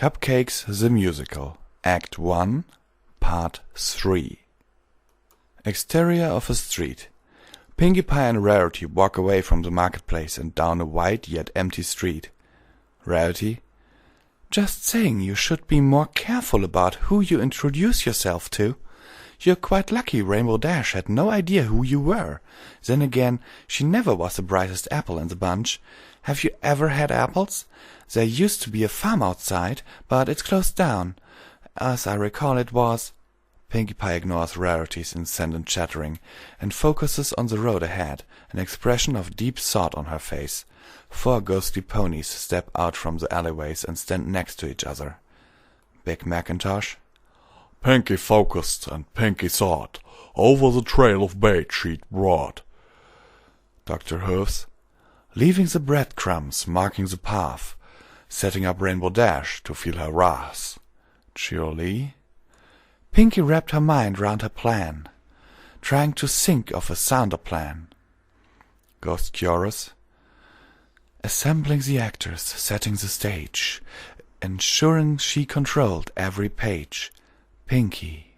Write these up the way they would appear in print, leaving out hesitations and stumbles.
Cupcakes the Musical, Act 1, Part 3. Exterior of a street. Pinkie Pie and Rarity walk away from the marketplace and down a wide yet empty street. Rarity: "Just saying you should be more careful about who you introduce yourself to. You're quite lucky Rainbow Dash had no idea who you were. Then again, she never was the brightest apple in the bunch. Have you ever had apples? There used to be a farm outside, but it's closed down. As I recall it was—" Pinkie Pie ignores Rarity's incessant chattering and focuses on the road ahead, an expression of deep thought on her face. 4 ghostly ponies step out from the alleyways and stand next to each other. Big Macintosh: "Pinkie focused and Pinkie thought. Over the trail of bait she'd brought." Dr. Hooves: "Leaving the breadcrumbs marking the path, setting up Rainbow Dash to feel her wrath." Cheerily: "Pinkie wrapped her mind round her plan, trying to think of a sounder plan." Ghost Chorus: "Assembling the actors, setting the stage, ensuring she controlled every page. Pinkie."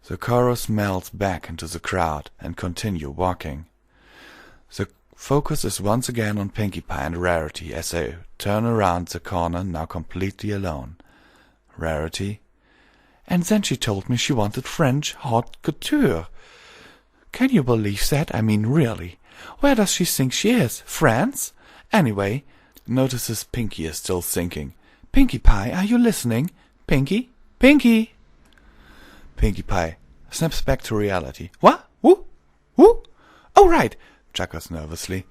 The chorus melts back into the crowd and continue walking. The focus is once again on Pinkie Pie and Rarity as they turn around the corner, now completely alone. Rarity: "And then she told me she wanted French haute couture. Can you believe that? I mean, really. Where does she think she is? France? Anyway," notices Pinkie is still thinking. "Pinkie Pie, are you listening? Pinkie? Pinkie!" Pinkie Pie snaps back to reality. "What? Who? Who? Oh, right," chuckles nervously.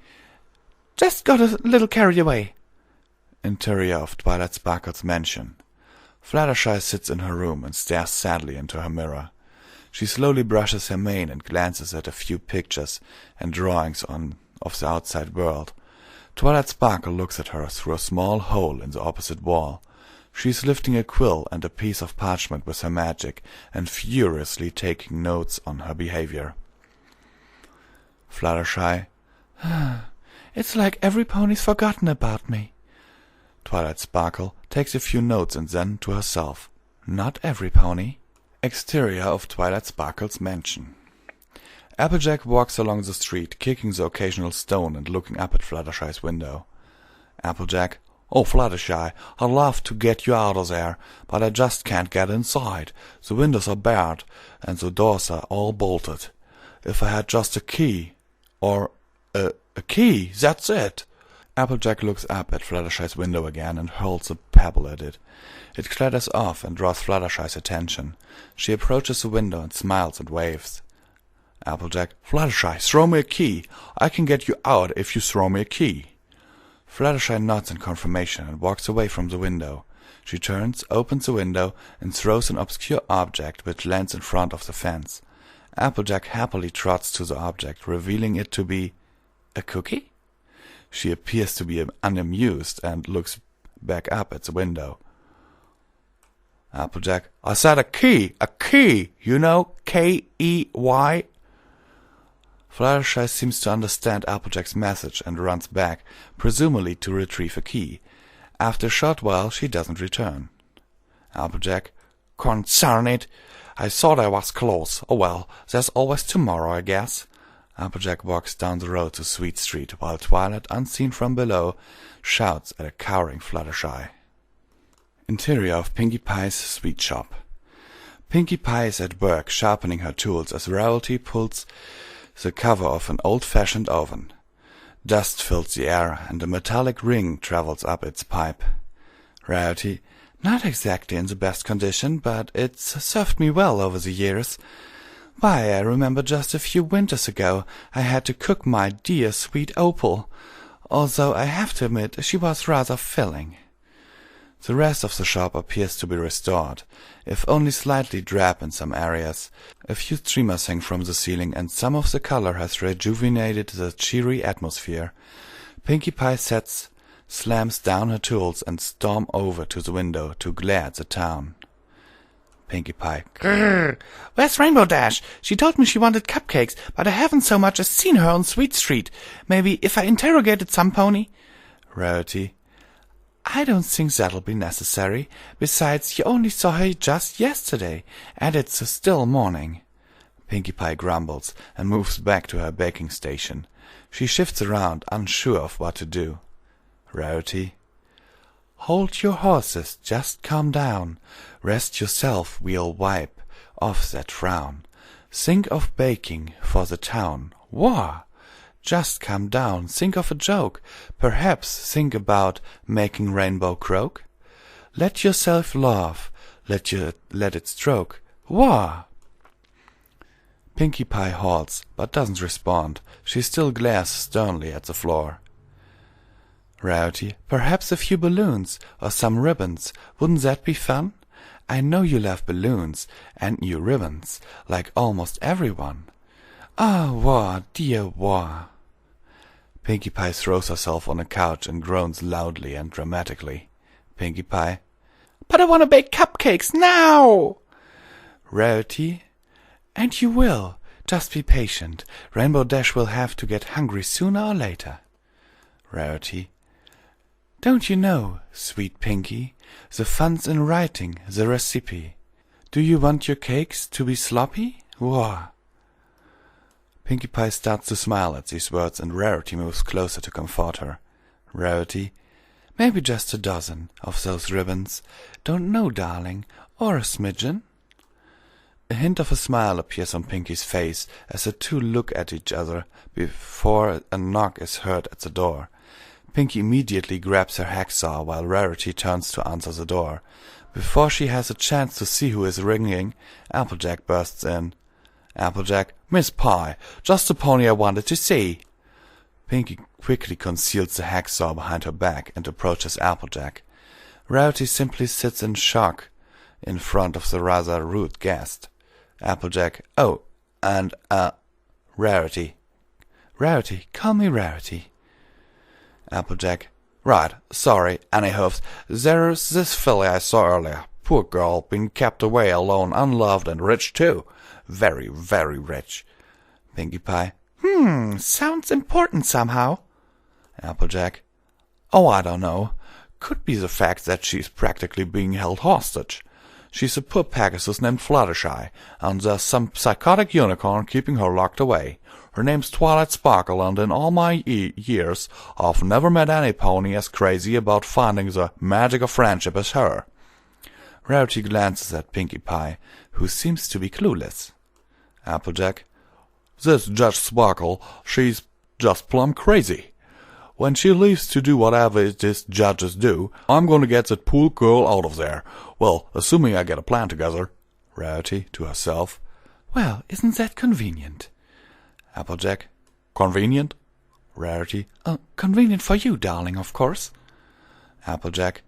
"Just got a little carried away." Interior of Twilight Sparkle's mansion. Fluttershy sits in her room and stares sadly into her mirror. She slowly brushes her mane and glances at a few pictures and drawings of the outside world. Twilight Sparkle looks at her through a small hole in the opposite wall. She is lifting a quill and a piece of parchment with her magic and furiously taking notes on her behavior. Fluttershy: "It's like every pony's forgotten about me." Twilight Sparkle takes a few notes and then, to herself: "Not every pony." Exterior of Twilight Sparkle's mansion. Applejack walks along the street, kicking the occasional stone and looking up at Fluttershy's window. Applejack: "Oh, Fluttershy, I'd love to get you out of there, but I just can't get inside. The windows are barred, and the doors are all bolted. If I had just a key, or a key, that's it." Applejack looks up at Fluttershy's window again and hurls a pebble at it. It clatters off and draws Fluttershy's attention. She approaches the window and smiles and waves. Applejack: "Fluttershy, throw me a key. I can get you out if you throw me a key." Fluttershy nods in confirmation and walks away from the window. She turns, opens the window, and throws an obscure object which lands in front of the fence. Applejack happily trots to the object, revealing it to be a cookie. She appears to be unamused and looks back up at the window. Applejack: "I said a key, you know, Key. Fluttershy seems to understand Applejack's message and runs back, presumably to retrieve a key. After a short while she doesn't return. Applejack: "Concern it! I thought I was close. Oh well, there's always tomorrow, I guess." Applejack walks down the road to Sweet Street, while Twilight, unseen from below, shouts at a cowering Fluttershy. Interior of Pinkie Pie's sweet shop. Pinkie Pie is at work sharpening her tools as Rarity pulls the cover of an old-fashioned oven. Dust fills the air, and a metallic ring travels up its pipe. Rarity: "Not exactly in the best condition, but it's served me well over the years. Why, I remember just a few winters ago I had to cook my dear sweet Opal, although I have to admit she was rather filling." The rest of the shop appears to be restored, if only slightly drab in some areas. A few streamers hang from the ceiling, and some of the color has rejuvenated the cheery atmosphere. Pinkie Pie slams down her tools and storms over to the window to glare at the town. Pinkie Pie: "Grrr! Where's Rainbow Dash? She told me she wanted cupcakes, but I haven't so much as seen her on Sweet Street. Maybe if I interrogated some pony—" Rarity: I don't think that'll be necessary. Besides, you only saw her just yesterday, and it's still morning. Pinkie Pie grumbles and moves back to her baking station. She shifts around, unsure of what to do. Rarity. Hold your horses, just calm down. Rest yourself, we'll wipe off that frown. Think of baking for the town. Wah! Just calm down, think of a joke. Perhaps think about making rainbow croak. Let yourself laugh, let it stroke. Wah! Pinkie Pie halts, but doesn't respond. She still glares sternly at the floor. Rarity, perhaps a few balloons or some ribbons. Wouldn't that be fun? I know you love balloons and new ribbons, like almost everyone. Ah, wah, dear wah. Pinkie Pie throws herself on a couch and groans loudly and dramatically. Pinkie Pie. But I want to bake cupcakes now! Rarity. And you will. Just be patient. Rainbow Dash will have to get hungry sooner or later. Rarity. Don't you know, sweet Pinkie, the fun's in writing the recipe. Do you want your cakes to be sloppy? Wah! Pinkie Pie starts to smile at these words, and Rarity moves closer to comfort her. Rarity. Maybe just a dozen of those ribbons. Don't know, darling, or a smidgen. A hint of a smile appears on Pinkie's face as the two look at each other before a knock is heard at the door. Pinkie immediately grabs her hacksaw while Rarity turns to answer the door. Before she has a chance to see who is ringing, Applejack bursts in. Applejack. Miss Pie, just the pony I wanted to see. Pinkie quickly conceals the hacksaw behind her back and approaches Applejack. Rarity simply sits in shock in front of the rather rude guest. Applejack. Oh, and, Rarity. Rarity, call me Rarity. Applejack. Right, sorry, anyhows, there's this filly I saw earlier. Poor girl, been kept away alone, unloved, and rich too. Very, very rich. Pinkie Pie. Sounds important somehow. Applejack. Oh, I don't know. Could be the fact that she's practically being held hostage. She's a poor Pegasus named Fluttershy, and there's some psychotic unicorn keeping her locked away. Her name's Twilight Sparkle, and in all my years, I've never met any pony as crazy about finding the magic of friendship as her. Rarity glances at Pinkie Pie, who seems to be clueless. Applejack. This Judge Sparkle, she's just plumb crazy. When she leaves to do whatever it is judges do, I'm going to get that poor girl out of there. Well, assuming I get a plan together. Rarity to herself. Well, isn't that convenient? Applejack. Convenient? Rarity. Convenient for you, darling, of course. Applejack.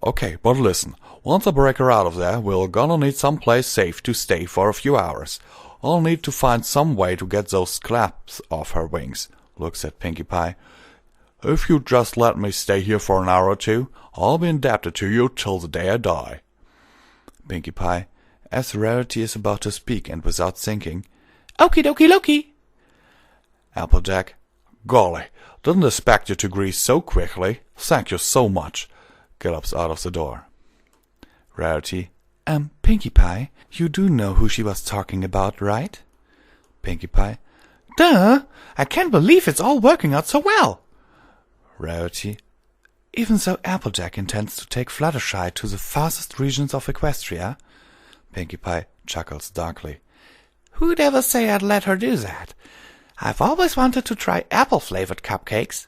Okay, but listen. Once I break her out of there, we're gonna need some place safe to stay for a few hours. I'll need to find some way to get those claps off her wings. Looks at Pinkie Pie. If you'd just let me stay here for an hour or two, I'll be indebted to you till the day I die. Pinkie Pie. As Rarity is about to speak and without thinking. Okie dokie Loki. Applejack. Golly, didn't expect you to agree so quickly. Thank you so much. Gallops out of the door. Rarity. Pinkie Pie, you do know who she was talking about, right? Pinkie Pie. Duh! I can't believe it's all working out so well. Rarity. Even so, Applejack intends to take Fluttershy to the farthest regions of Equestria. Pinkie Pie chuckles darkly. Who'd ever say I'd let her do that? I've always wanted to try apple-flavored cupcakes.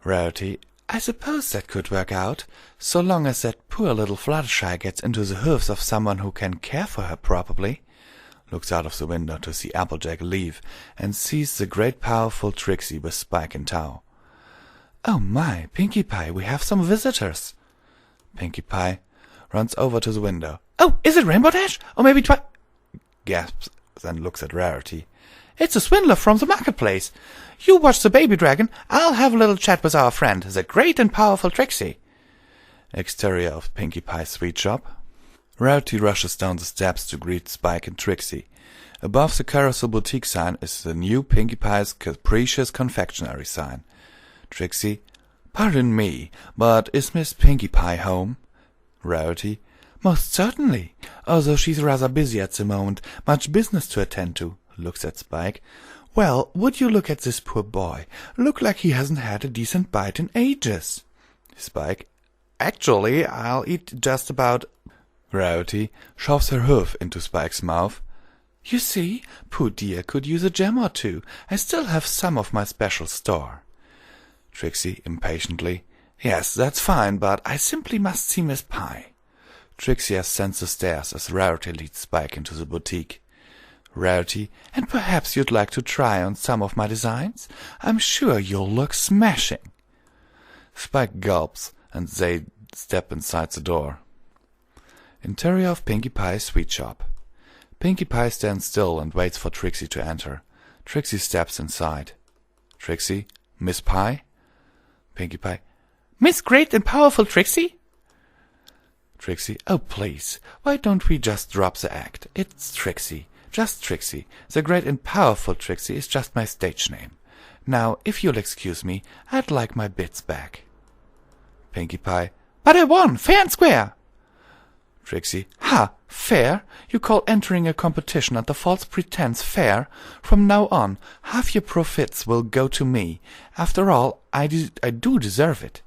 Rarity. I suppose that could work out, so long as that poor little Fluttershy gets into the hooves of someone who can care for her properly. Looks out of the window to see Applejack leave, and sees the great powerful Trixie with Spike in tow. Oh my, Pinkie Pie, we have some visitors. Pinkie Pie runs over to the window. Oh, is it Rainbow Dash? Or maybe gasps, then looks at Rarity. It's a swindler from the marketplace. You watch the baby dragon. I'll have a little chat with our friend, the great and powerful Trixie. Exterior of Pinkie Pie's sweet shop. Rarity rushes down the steps to greet Spike and Trixie. Above the Carousel Boutique sign is the new Pinkie Pie's Capricious Confectionery sign. Trixie. Pardon me, but is Miss Pinkie Pie home? Rarity. Most certainly, although she's rather busy at the moment, much business to attend to. Looks at Spike. Well, would you look at this poor boy? Look like he hasn't had a decent bite in ages. Spike. Actually, I'll eat just about... Rarity shoves her hoof into Spike's mouth. You see, poor dear could use a gem or two. I still have some of my special store. Trixie impatiently. Yes, that's fine, but I simply must see Miss Pie. Trixie ascends the stairs as Rarity leads Spike into the boutique. Rarity, and perhaps you'd like to try on some of my designs? I'm sure you'll look smashing. Spike gulps, and they step inside the door. Interior of Pinkie Pie's sweet shop. Pinkie Pie stands still and waits for Trixie to enter. Trixie steps inside. Trixie, Miss Pie? Pinkie Pie, Miss Great and Powerful Trixie? Trixie, oh please, why don't we just drop the act? It's Trixie, just Trixie. The Great and Powerful Trixie is just my stage name. Now, if you'll excuse me, I'd like my bits back. Pinkie Pie, but I won, fair and square. Trixie, ha, fair? You call entering a competition under false pretense fair? From now on, half your profits will go to me. After all, I do deserve it.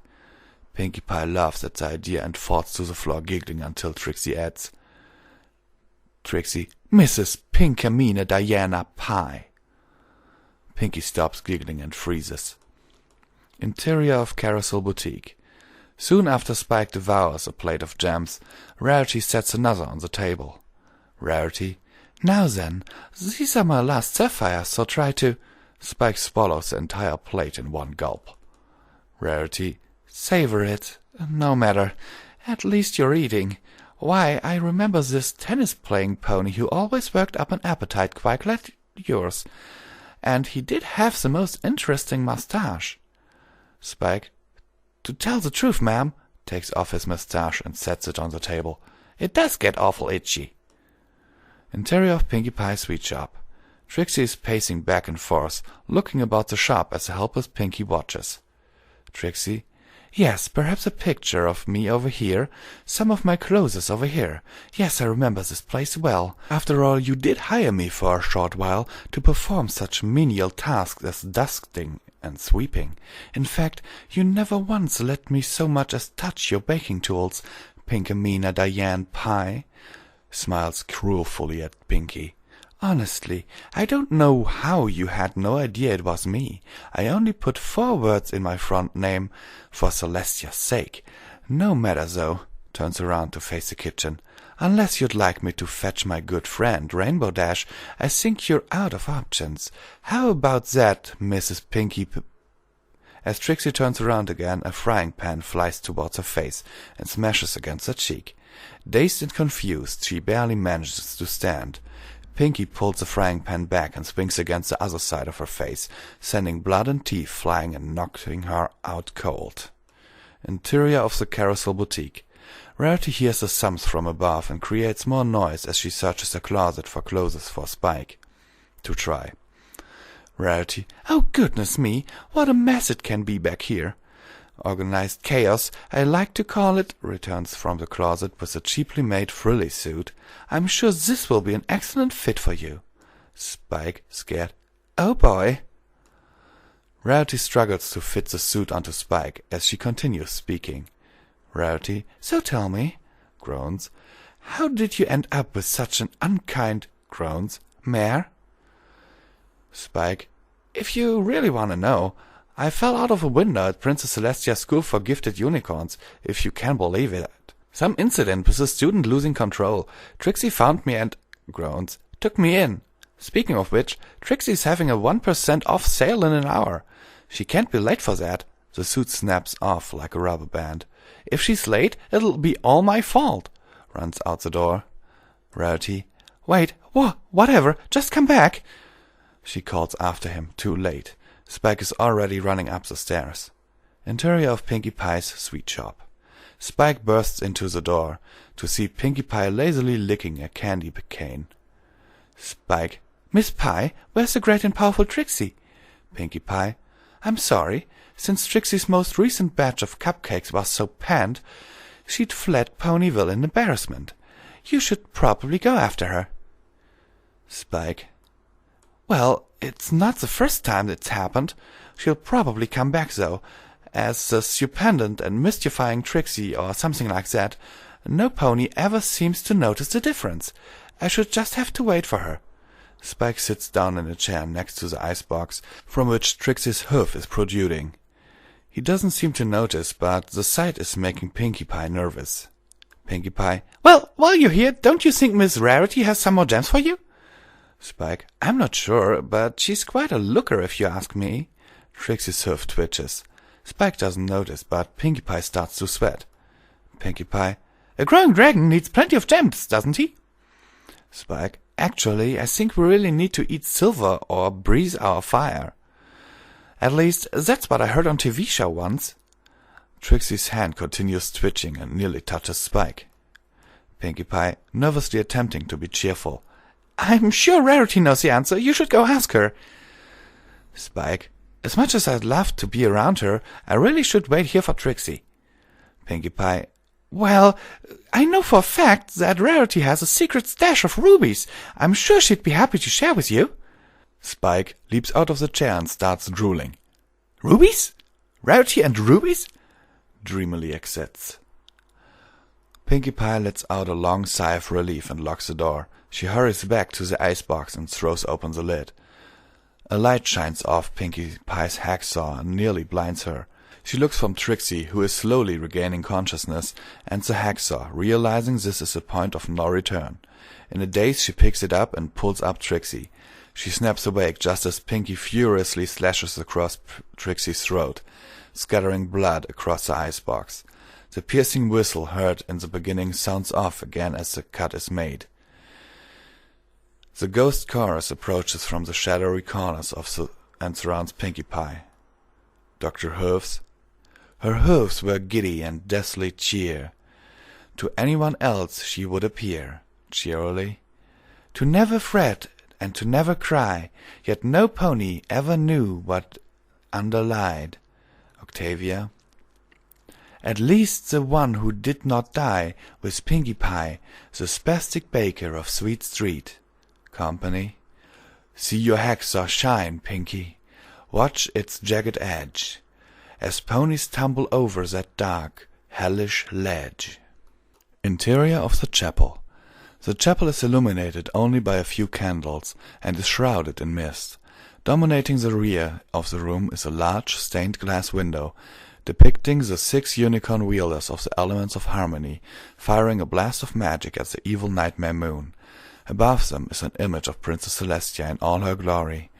Pinkie Pie laughs at the idea and falls to the floor giggling until Trixie adds, Trixie, Mrs. Pinkamena Diana Pie. Pinkie stops giggling and freezes. Interior of Carousel Boutique. Soon after Spike devours a plate of gems, Rarity sets another on the table. Rarity, now then, these are my last sapphires, so try to... Spike swallows the entire plate in one gulp. Rarity, savor it. No matter. At least you're eating. Why, I remember this tennis-playing pony who always worked up an appetite quite like yours. And he did have the most interesting moustache. Spike, to tell the truth, ma'am, takes off his moustache and sets it on the table. It does get awful itchy. Interior of Pinkie Pie's sweet shop. Trixie is pacing back and forth, looking about the shop as the helpless Pinkie watches. Trixie, yes, perhaps a picture of me over here, some of my clothes over here. Yes, I remember this place well. After all, you did hire me for a short while to perform such menial tasks as dusting and sweeping. In fact, you never once let me so much as touch your baking tools, Pinkamena Diane Pie. Smiles cruelly at Pinkie. Honestly, I don't know how you had no idea it was me. I only put 4 words in my front name for Celestia's sake. No matter, though. Turns around to face the kitchen. Unless you'd like me to fetch my good friend, Rainbow Dash, I think you're out of options. How about that, Mrs. Pinkie As Trixie turns around again, a frying pan flies towards her face and smashes against her cheek. Dazed and confused, she barely manages to stand. Pinkie pulls the frying pan back and swings against the other side of her face, sending blood and teeth flying and knocking her out cold. Interior of the Carousel Boutique. Rarity hears the sums from above and creates more noise as she searches the closet for clothes for Spike to try. Rarity, oh goodness me, what a mess it can be back here. Organized chaos, I like to call it, returns from the closet with a cheaply made frilly suit. I'm sure this will be an excellent fit for you. Spike, scared, oh boy. Rarity struggles to fit the suit onto Spike as she continues speaking. Rarity, so tell me, groans, how did you end up with such an unkind, groans, mare? Spike, if you really want to know, I fell out of a window at Princess Celestia's School for Gifted Unicorns, if you can believe it. Some incident with a student losing control. Trixie found me and, groans, took me in. Speaking of which, Trixie's having a 1% off sale in an hour. She can't be late for that. The suit snaps off like a rubber band. If she's late, it'll be all my fault. Runs out the door. Rarity, wait, whatever, just come back. She calls after him, too late. Spike is already running up the stairs. Interior of Pinkie Pie's sweet shop. Spike bursts into the door to see Pinkie Pie lazily licking a candy cane. Spike, Miss Pie, where's the great and powerful Trixie? Pinkie Pie, I'm sorry. since Trixie's most recent batch of cupcakes was so panned, she'd fled Ponyville in embarrassment. You should probably go after her. Spike. Well, it's not the first time it's happened. She'll probably come back, though, as a stupendous and mystifying Trixie or something like that. No pony ever seems to notice the difference. I should just have to wait for her. Spike sits down in a chair next to the icebox, from which Trixie's hoof is protruding. He doesn't seem to notice, but the sight is making Pinkie Pie nervous. Pinkie Pie. Well, while you're here, don't you think Miss Rarity has some more gems for you? Spike. I'm not sure, but she's quite a looker if you ask me. Trixie's hoof twitches. Spike doesn't notice, but Pinkie Pie starts to sweat. Pinkie Pie. A growing dragon needs plenty of gems, doesn't he? Spike. Actually, I think we really need to eat silver or breathe our fire. At least, that's what I heard on TV show once. Trixie's hand continues twitching and nearly touches Spike. Pinkie Pie, nervously attempting to be cheerful. I'm sure Rarity knows the answer. You should go ask her. Spike. As much as I'd love to be around her, I really should wait here for Trixie. Pinkie Pie. Well, I know for a fact that Rarity has a secret stash of rubies. I'm sure she'd be happy to share with you. Spike leaps out of the chair and starts drooling. Rubies? Rarity and rubies? Dreamily exits. Pinkie Pie lets out a long sigh of relief and locks the door. She hurries back to the icebox and throws open the lid. A light shines off Pinkie Pie's hacksaw and nearly blinds her. She looks from Trixie, who is slowly regaining consciousness, and the hacksaw, realizing this is a point of no return. In a daze she picks it up and pulls up Trixie. She snaps awake just as Pinkie furiously slashes across Trixie's throat, scattering blood across the icebox. The piercing whistle heard in the beginning sounds off again as the cut is made. The ghost chorus approaches from the shadowy corners and surrounds Pinkie Pie. Dr. Hooves. Her hooves were giddy and deathly cheer. To anyone else she would appear, cheerily, to never fret and to never cry, yet no pony ever knew what underlied. Octavia. At least the one who did not die was Pinkie Pie, the spastic baker of Sweet Street. Company. See your hacksaw shine, Pinkie. Watch its jagged edge, as ponies tumble over that dark, hellish ledge. Interior of the chapel. The chapel is illuminated only by a few candles, and is shrouded in mist. Dominating the rear of the room is a large stained glass window, depicting the 6 unicorn wielders of the elements of harmony, firing a blast of magic at the evil nightmare moon. Above them is an image of Princess Celestia in all her glory.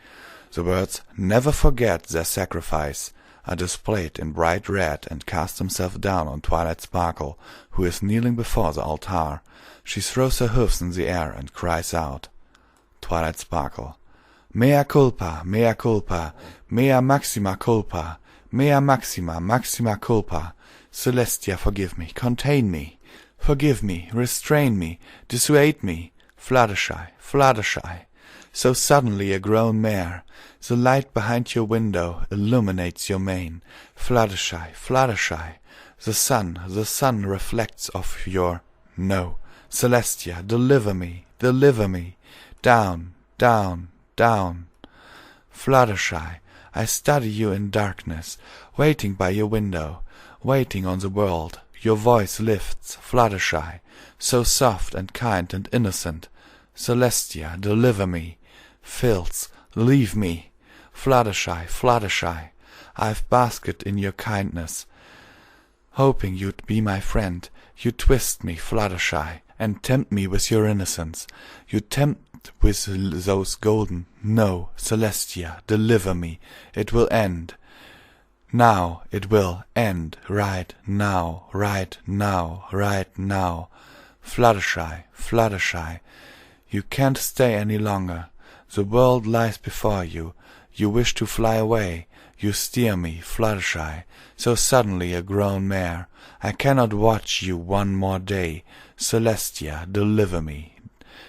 The words, "Never forget their sacrifice," are displayed in bright red and cast themselves down on Twilight Sparkle, who is kneeling before the altar. She throws her hoofs in the air and cries out. Twilight Sparkle. Mea culpa, mea culpa, mea maxima culpa, mea maxima, maxima culpa. Celestia, forgive me, contain me, forgive me, restrain me, dissuade me. Fluttershy, Fluttershy. So suddenly a grown mare. The light behind your window illuminates your mane. Fluttershy, Fluttershy. The sun reflects off your... No. Celestia, deliver me, deliver me. Down, down, down. Fluttershy, I study you in darkness, waiting by your window, waiting on the world. Your voice lifts, Fluttershy, so soft and kind and innocent. Celestia, deliver me. Filth, leave me. Fluttershy, Fluttershy, I've basked in your kindness, hoping you'd be my friend. You twist me, Fluttershy, and tempt me with your innocence. You tempt with those golden... No, Celestia, deliver me. It will end. Now it will end. Right now, right now, right now. Fluttershy, Fluttershy, you can't stay any longer. The world lies before you. You wish to fly away. You steer me, Fluttershy, so suddenly a grown mare. I cannot watch you one more day. Celestia, deliver me.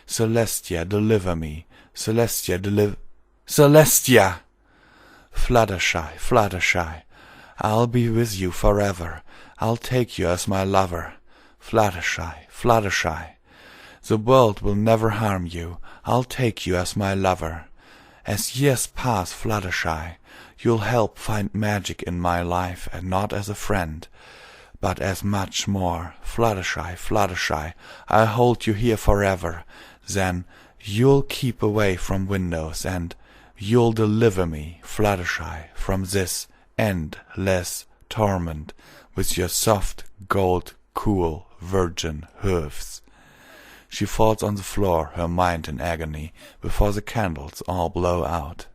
Celestia, deliver me. Celestia, Celestia! Fluttershy, Fluttershy, I'll be with you forever. I'll take you as my lover. Fluttershy, Fluttershy, the world will never harm you. I'll take you as my lover. As years pass, Fluttershy, you'll help find magic in my life, and not as a friend, but as much more. Fluttershy, Fluttershy, I'll hold you here forever. Then you'll keep away from windows, and you'll deliver me, Fluttershy, from this endless torment with your soft, gold, cool, virgin hooves. She falls on the floor, her mind in agony, before the candles all blow out.